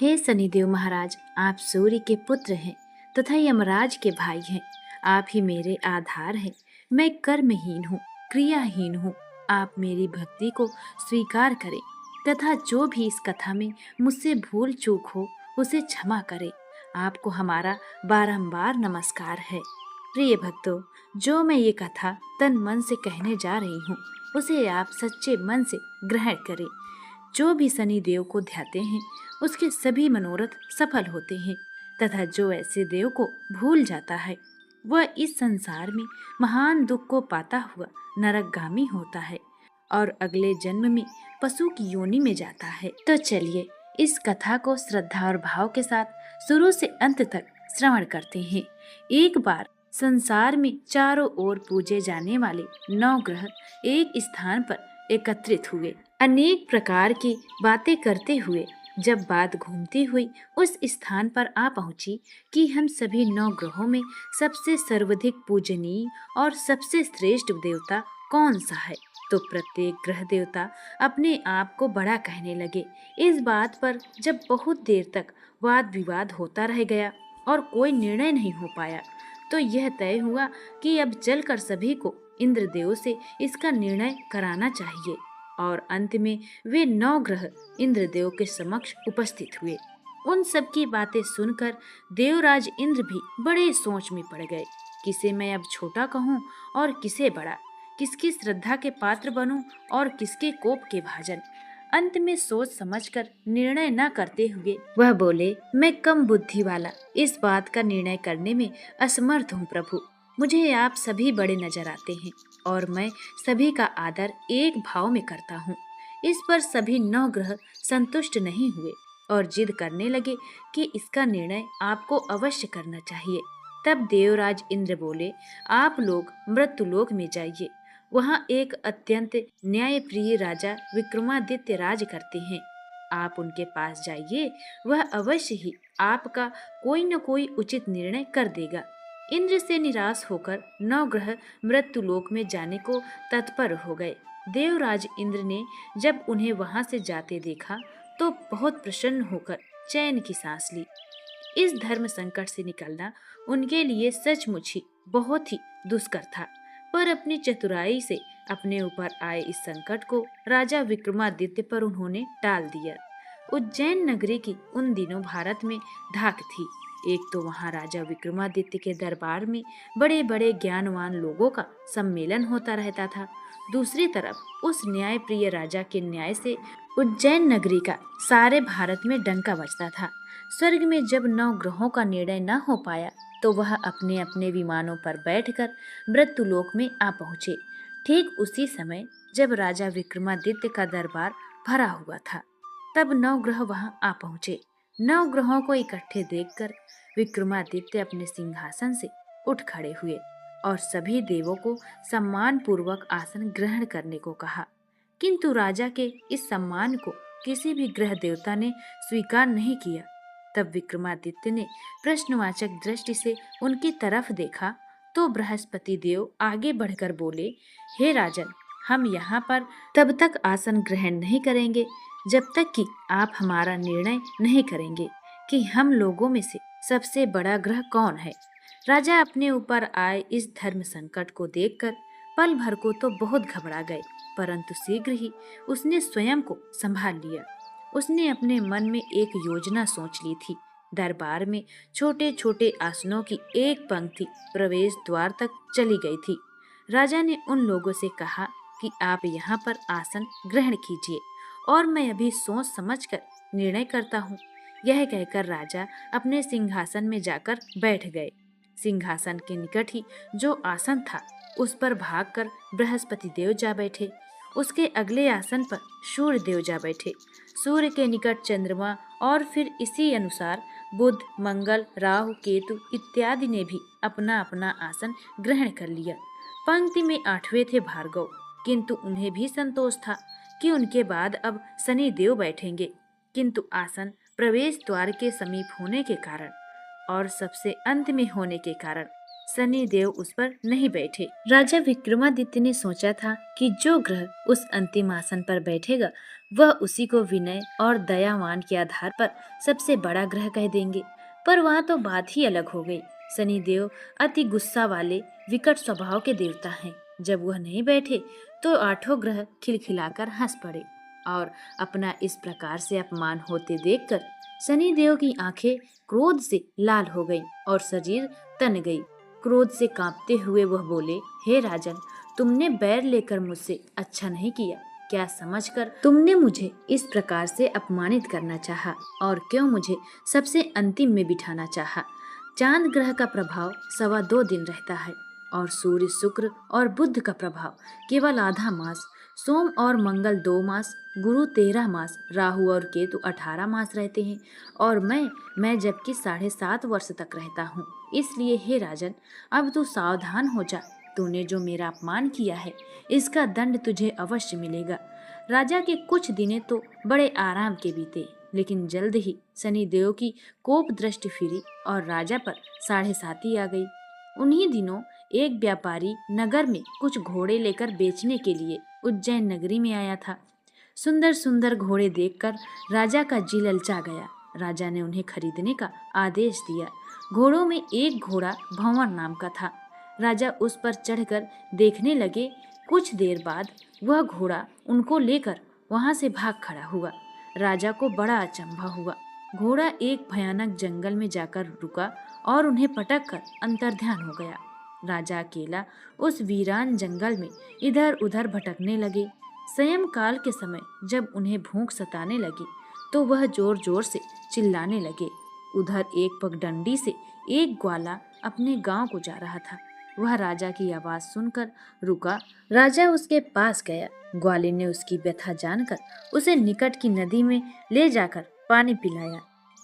हे शनिदेव महाराज, आप सूर्य के पुत्र हैं तथा यमराज के भाई हैं। आप ही मेरे आधार हैं। मैं कर्महीन हूँ, क्रियाहीन हूँ। आप मेरी भक्ति को स्वीकार करें तथा जो भी इस कथा में मुझसे भूल चूक हो उसे क्षमा करें। आपको हमारा बारंबार नमस्कार है। प्रिय भक्तों, जो मैं ये कथा तन मन से कहने जा रही हूँ उसे आप सच्चे मन से ग्रहण करें। जो भी शनि देव को ध्याते हैं उसके सभी मनोरथ सफल होते हैं तथा जो ऐसे देव को भूल जाता है वह इस संसार में महान दुख को पाता हुआ नरकगामी होता है और अगले जन्म में पशु की योनि में जाता है। तो चलिए इस कथा को श्रद्धा और भाव के साथ शुरू से अंत तक श्रवण करते हैं। एक बार संसार में चारों ओर पूजे जाने वाले 9 ग्रह एक स्थान पर एकत्रित हुए। अनेक प्रकार की बातें करते हुए जब बात घूमती हुई उस स्थान पर आ पहुंची कि हम सभी 9 ग्रहों में सबसे सर्वाधिक पूजनीय और सबसे श्रेष्ठ देवता कौन सा है, तो प्रत्येक ग्रह देवता अपने आप को बड़ा कहने लगे। इस बात पर जब बहुत देर तक वाद विवाद होता रह गया और कोई निर्णय नहीं हो पाया, तो यह तय हुआ कि अब चलकर सभी को इंद्रदेव से इसका निर्णय कराना चाहिए। और अंत में वे 9 ग्रह इंद्रदेव के समक्ष उपस्थित हुए। उन सब की बातें सुनकर देवराज इंद्र भी बड़े सोच में पड़ गए। किसे मैं अब छोटा कहूँ और किसे बड़ा, किसकी श्रद्धा के पात्र बनूं और किसके कोप के भाजन। अंत में सोच समझकर निर्णय न करते हुए वह बोले, मैं कम बुद्धि वाला इस बात का निर्णय करने में असमर्थ हूँ प्रभु। मुझे आप सभी बड़े नजर आते हैं और मैं सभी का आदर एक भाव में करता हूँ। इस पर सभी 9 ग्रह संतुष्ट नहीं हुए और जिद करने लगे कि इसका निर्णय आपको अवश्य करना चाहिए। तब देवराज इंद्र बोले, आप लोग मृत्युलोक में जाइए। वहाँ एक अत्यंत न्यायप्रिय राजा विक्रमादित्य राज करते हैं। आप उनके पास जाइए, वह अवश्य ही आपका कोई न कोई उचित निर्णय कर देगा। इंद्र से निराश होकर 9 ग्रह मृत्युलोक में जाने को तत्पर हो गए। देवराज इंद्र ने जब उन्हें वहां से जाते देखा तो बहुत प्रसन्न होकर चैन की सांस ली। इस धर्म संकट से निकलना उनके लिए सचमुच ही बहुत ही दुष्कर था, पर अपनी चतुराई से अपने ऊपर आए इस संकट को राजा विक्रमादित्य पर उन्होंने टाल दिया। उज्जैन नगरी की उन दिनों भारत में धाक थी। एक तो वहाँ राजा विक्रमादित्य के दरबार में बड़े बड़े ज्ञानवान लोगों का सम्मेलन होता रहता था। दूसरी तरफ उस न्यायप्रिय राजा के न्याय से उज्जैन नगरी का सारे भारत में डंका बजता था। स्वर्ग में जब 9 ग्रहों का निर्णय न हो पाया तो वह अपने अपने विमानों पर बैठकर मृत्युलोक में आ पहुँचे। ठीक उसी समय जब राजा विक्रमादित्य का दरबार भरा हुआ था, तब 9 ग्रह वहां आ पहुँचे। 9 ग्रहों को इकट्ठे देखकर विक्रमादित्य अपने सिंहासन से उठ खड़े हुए और सभी देवों को सम्मान पूर्वक आसन ग्रहण करने को कहा। किंतु राजा के इस सम्मान को किसी भी ग्रह देवता ने स्वीकार नहीं किया। तब विक्रमादित्य ने प्रश्नवाचक दृष्टि से उनकी तरफ देखा तो बृहस्पति देव आगे बढ़कर बोले, हे राजन, हम यहाँ पर तब तक आसन ग्रहण नहीं करेंगे जब तक कि आप हमारा निर्णय नहीं करेंगे कि हम लोगों में से सबसे बड़ा ग्रह कौन है। राजा अपने ऊपर आए इस धर्म संकट को देखकर पल भर को तो बहुत घबरा गए, परंतु शीघ्र ही उसने स्वयं को संभाल लिया। उसने अपने मन में एक योजना सोच ली थी। दरबार में छोटे छोटे आसनों की एक पंक्ति प्रवेश द्वार तक चली गई थी। राजा ने उन लोगों से कहा कि आप यहाँ पर आसन ग्रहण कीजिए और मैं अभी सोच समझकर निर्णय करता हूँ। यह कहकर राजा अपने सिंहासन में जाकर बैठ गए। सिंहासन के निकट ही जो आसन था उस पर भागकर बृहस्पति देव जा बैठे। उसके अगले आसन पर सूर्य देव जा बैठे। सूर्य के निकट चंद्रमा और फिर इसी अनुसार बुध, मंगल, राहु, केतु इत्यादि ने भी अपना अपना आसन ग्रहण कर लिया। पंक्ति में 8वें थे भार्गव, किंतु उन्हें भी संतोष था कि उनके बाद अब शनि देव बैठेंगे। किंतु आसन प्रवेश द्वार के समीप होने के कारण और सबसे अंत में होने के कारण शनि देव उस पर नहीं बैठे। राजा विक्रमादित्य ने सोचा था कि जो ग्रह उस अंतिम आसन पर बैठेगा वह उसी को विनय और दयावान के आधार पर सबसे बड़ा ग्रह कह देंगे। पर वहाँ तो बात ही अलग हो गई। शनि देव अति गुस्सा वाले विकट स्वभाव के देवता हैं। जब वह नहीं बैठे तो आठों ग्रह खिलखिलाकर हंस पड़े और अपना इस प्रकार से अपमान होते देखकर शनि देव की आंखें क्रोध से लाल हो गईं और शरीर तन गई। क्रोध से कांपते हुए वह बोले, हे राजन, तुमने बैर लेकर मुझसे अच्छा नहीं किया। क्या समझकर तुमने मुझे इस प्रकार से अपमानित करना चाहा और क्यों मुझे सबसे अंतिम में बिठाना चाहा? चांद ग्रह का प्रभाव 2.25 दिन रहता है और सूर्य, शुक्र और बुध का प्रभाव केवल आधा मास, सोम और मंगल 2 मास, गुरु 13 मास, राहु और केतु 18 मास रहते हैं और मैं जबकि 7.5 वर्ष तक रहता हूँ। इसलिए हे राजन, अब तू सावधान हो जा। तूने जो मेरा अपमान किया है इसका दंड तुझे अवश्य मिलेगा। राजा के कुछ दिने तो बड़े आराम के बीते, लेकिन जल्द ही शनि देव की कोप दृष्टि फिरी और राजा पर 7.5 आ गई। उन्हीं दिनों एक व्यापारी नगर में कुछ घोड़े लेकर बेचने के लिए उज्जैन नगरी में आया था। सुंदर सुंदर घोड़े देखकर राजा का जी ललचा गया। राजा ने उन्हें खरीदने का आदेश दिया। घोड़ों में एक घोड़ा भंवर नाम का था। राजा उस पर चढ़कर देखने लगे। कुछ देर बाद वह घोड़ा उनको लेकर वहां से भाग खड़ा हुआ। राजा को बड़ा अचंभा हुआ। घोड़ा एक भयानक जंगल में जाकर रुका और उन्हें पटक कर अंतर्ध्यान हो गया। राजा अकेला उस वीरान जंगल में इधर उधर भटकने लगे। सायंकाल के समय जब उन्हें भूख सताने लगी तो वह जोर जोर से चिल्लाने लगे। उधर एक पगडंडी से एक ग्वाला अपने गांव को जा रहा था। वह राजा की आवाज सुनकर रुका। राजा उसके पास गया। ग्वाले ने उसकी व्यथा जानकर उसे निकट की नदी में ले जाकर पानी पिलाया।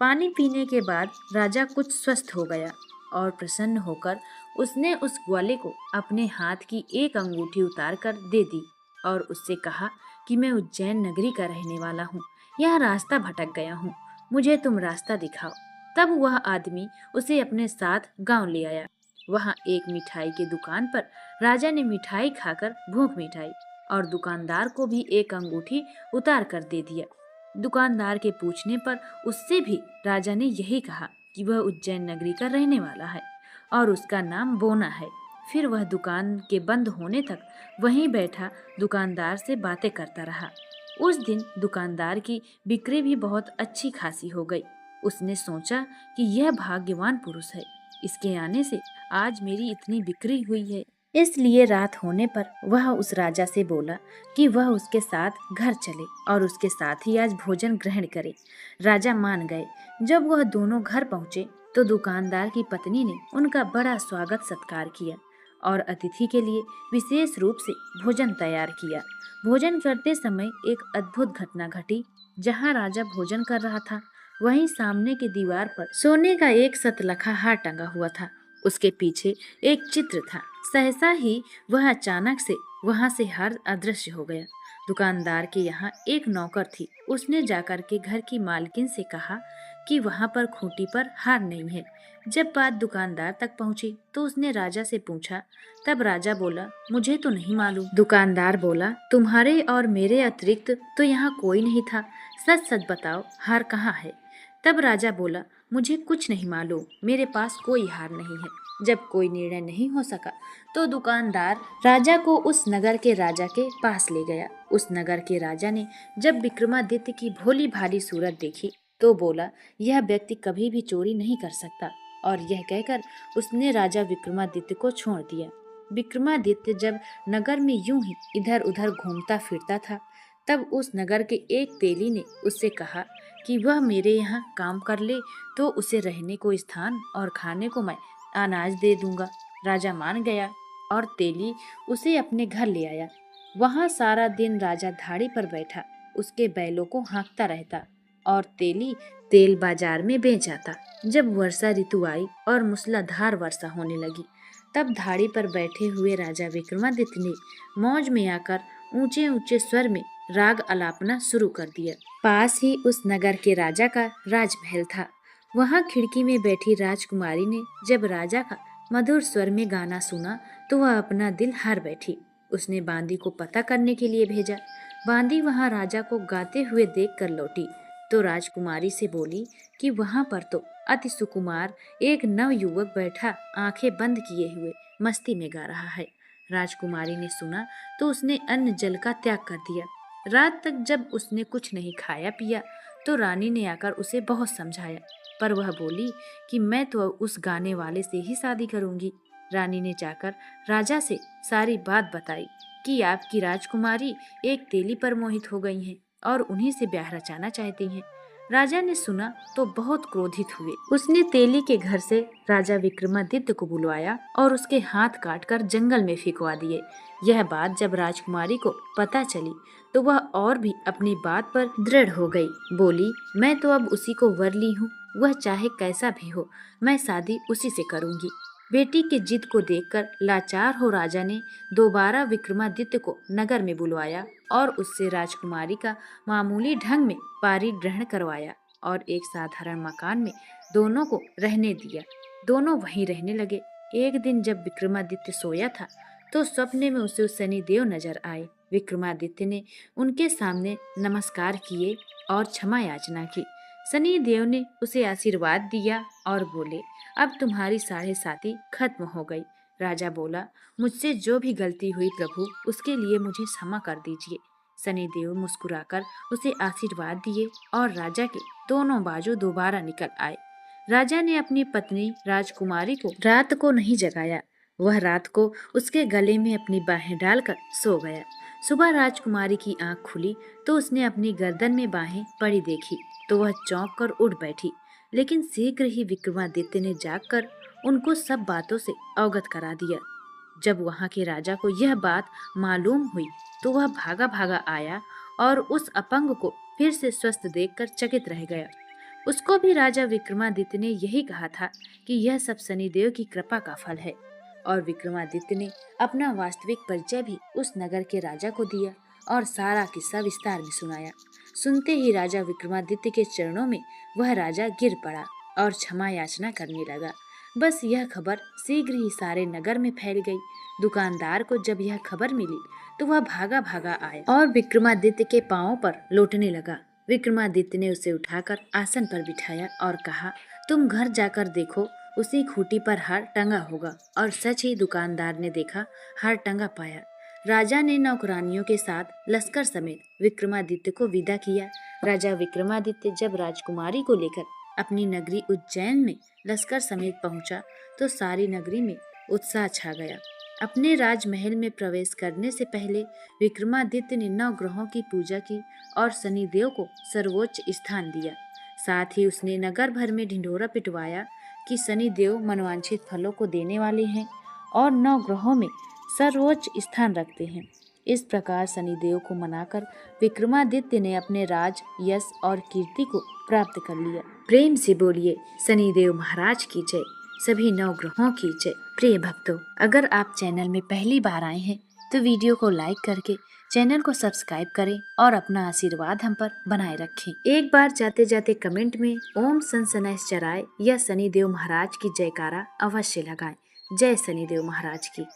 पानी पीने के बाद राजा कुछ स्वस्थ हो गया और प्रसन्न होकर उसने उस ग्वाले को अपने हाथ की एक अंगूठी उतार कर दे दी और उससे कहा कि मैं उज्जैन नगरी का रहने वाला हूँ। यहाँ रास्ता भटक गया हूँ, मुझे तुम रास्ता दिखाओ। तब वह आदमी उसे अपने साथ गांव ले आया। वहाँ एक मिठाई की दुकान पर राजा ने मिठाई खाकर भूख मिटाई और दुकानदार को भी एक अंगूठी उतार कर दे दिया। दुकानदार के पूछने पर उससे भी राजा ने यही कहा कि वह उज्जैन नगरी का रहने वाला है और उसका नाम बोना है। फिर वह दुकान के बंद होने तक वहीं बैठा दुकानदार से बातें करता रहा। उस दिन दुकानदार की बिक्री भी बहुत अच्छी खासी हो गई। उसने सोचा कि यह भाग्यवान पुरुष है, इसके आने से आज मेरी इतनी बिक्री हुई है। इसलिए रात होने पर वह उस राजा से बोला कि वह उसके साथ घर चले और उसके साथ ही आज भोजन ग्रहण करे। राजा मान गए। जब वह दोनों घर पहुँचे तो दुकानदार की पत्नी ने उनका बड़ा स्वागत सत्कार किया और अतिथि के लिए विशेष रूप से भोजन तैयार किया। भोजन करते समय एक अद्भुत घटना घटी। जहाँ राजा भोजन कर रहा था वहीं सामने की दीवार पर सोने का एक सतलखा हार टंगा हुआ था। उसके पीछे एक चित्र था। सहसा ही वह अचानक से वहां से हार अदृश्य हो गया। दुकानदार के यहाँ एक नौकर थी। उसने जाकर के घर की मालकिन से कहा कि वहां पर खूंटी पर हार नहीं है। जब बात दुकानदार तक पहुंची तो उसने राजा से पूछा। तब राजा बोला, मुझे तो नहीं मालूम। दुकानदार बोला, तुम्हारे और मेरे अतिरिक्त तो यहाँ कोई नहीं था, सच सच बताओ हार कहाँ है। तब राजा बोला, मुझे कुछ नहीं मालूम, मेरे पास कोई हार नहीं है। जब कोई निर्णय नहीं हो सका तो दुकानदार राजा को उस नगर के राजा के पास ले गया। उस नगर के राजा ने जब विक्रमादित्य की भोली भाली सूरत देखी तो बोला, यह व्यक्ति कभी भी चोरी नहीं कर सकता, और यह कहकर उसने राजा विक्रमादित्य को छोड़ दिया। विक्रमादित्य जब नगर में यूं ही इधर उधर घूमता फिरता था तब उस नगर के एक तेली ने उससे कहा कि वह मेरे यहाँ काम कर ले तो उसे रहने को स्थान और खाने को मैं अनाज दे दूंगा। राजा मान गया और तेली उसे अपने घर ले आया। वहाँ सारा दिन राजा धाड़ी पर बैठा उसके बैलों को हाँकता रहता और तेली तेल बाजार में बेच आता। जब वर्षा ऋतु आई और मूसलाधार वर्षा होने लगी तब धाड़ी पर बैठे हुए राजा विक्रमादित्य ने मौज में आकर ऊंचे ऊंचे स्वर में राग अलापना शुरू कर दिया। पास ही उस नगर के राजा का राजमहल था। वहाँ खिड़की में बैठी राजकुमारी ने जब राजा का मधुर स्वर में गाना सुना तो वह अपना दिल हार बैठी। उसने बांदी को पता करने के लिए भेजा। बांदी वहां राजा को गाते हुए देखकर लौटी तो राजकुमारी से बोली कि वहां पर तो अति सुकुमार एक नव युवक बैठा आंखें बंद किए हुए मस्ती में गा रहा है। राजकुमारी ने सुना तो उसने अन्न जल का त्याग कर दिया। रात तक जब उसने कुछ नहीं खाया पिया तो रानी ने आकर उसे बहुत समझाया, पर वह बोली कि मैं तो उस गाने वाले से ही शादी करूंगी। रानी ने जाकर राजा से सारी बात बताई कि आपकी राजकुमारी एक तेली पर मोहित हो गई हैं और उन्हीं से ब्याह रचाना चाहती हैं। राजा ने सुना तो बहुत क्रोधित हुए। उसने तेली के घर से राजा विक्रमादित्य को बुलवाया और उसके हाथ काटकर जंगल में फेंकवा दिए। यह बात जब राजकुमारी को पता चली तो वह और भी अपनी बात पर दृढ़ हो गई। बोली, मैं तो अब उसी को वर ली हूँ, वह चाहे कैसा भी हो, मैं शादी उसी से करूंगी। बेटी की जिद को देखकर लाचार हो राजा ने दोबारा विक्रमादित्य को नगर में बुलवाया और उससे राजकुमारी का मामूली ढंग में पारी ग्रहण करवाया और एक साधारण मकान में दोनों को रहने दिया। दोनों वहीं रहने लगे। एक दिन जब विक्रमादित्य सोया था तो सपने में उसे शनिदेव नजर आए। विक्रमादित्य ने उनके सामने नमस्कार किए और क्षमा याचना की। शनिदेव ने उसे आशीर्वाद दिया और बोले, अब तुम्हारी 7.5 खत्म हो गई। राजा बोला, मुझसे जो भी गलती हुई प्रभु, उसके लिए मुझे क्षमा कर दीजिए। शनिदेव मुस्कुराकर उसे आशीर्वाद दिए और राजा के दोनों बाजू दोबारा निकल आए। राजा ने अपनी पत्नी राजकुमारी को रात को नहीं जगाया। वह रात को उसके गले में अपनी बाहें डालकर सो गया। सुबह राजकुमारी की आंख खुली तो उसने अपनी गर्दन में बाहें पड़ी देखी तो वह चौंक कर उठ बैठी। लेकिन शीघ्र ही विक्रमादित्य ने जागकर उनको सब बातों से अवगत करा दिया। जब वहां के राजा को यह बात मालूम हुई तो वह भागा भागा आया और उस अपंग को फिर से स्वस्थ देखकर चकित रह गया। उसको भी राजा विक्रमादित्य ने यही कहा था कि यह सब शनिदेव की कृपा का फल है। और विक्रमादित्य ने अपना वास्तविक परिचय भी उस नगर के राजा को दिया और सारा किस्सा विस्तार में सुनाया। सुनते ही राजा विक्रमादित्य के चरणों में वह राजा गिर पड़ा और क्षमा याचना करने लगा। बस यह खबर शीघ्र ही सारे नगर में फैल गई। दुकानदार को जब यह खबर मिली तो वह भागा भागा आया और विक्रमादित्य के पांवों पर लौटने लगा। विक्रमादित्य ने उसे उठाकर आसन पर बिठाया और कहा, तुम घर जाकर देखो, उसी खूंटी पर हार टंगा होगा। और सच ही दुकानदार ने देखा, हार टंगा पाया। राजा ने नौकरानियों के साथ लश्कर समेत विक्रमादित्य को विदा किया। राजा विक्रमादित्य जब राजकुमारी को लेकर अपनी नगरी उज्जैन में लश्कर समेत पहुंचा तो सारी नगरी में उत्साह छा गया। अपने राजमहल में प्रवेश करने से पहले विक्रमादित्य ने 9 ग्रहों की पूजा की और शनिदेव को सर्वोच्च स्थान दिया। साथ ही उसने नगर भर में ढिंढोरा पिटवाया कि शनिदेव मनवांछित फलों को देने वाले हैं और 9 ग्रहों में सर्वोच्च स्थान रखते हैं। इस प्रकार शनिदेव को मनाकर विक्रमादित्य ने अपने राज, यश और कीर्ति को प्राप्त कर लिया। प्रेम से बोलिए शनिदेव महाराज की जय, सभी 9 ग्रहों की जय। प्रिय भक्तों, अगर आप चैनल में पहली बार आए हैं तो वीडियो को लाइक करके चैनल को सब्सक्राइब करें और अपना आशीर्वाद हम पर बनाए रखें। एक बार जाते जाते कमेंट में ओम सनसनाइस चराय या शनिदेव महाराज की जयकारा अवश्य लगाएं। जय शनिदेव महाराज की।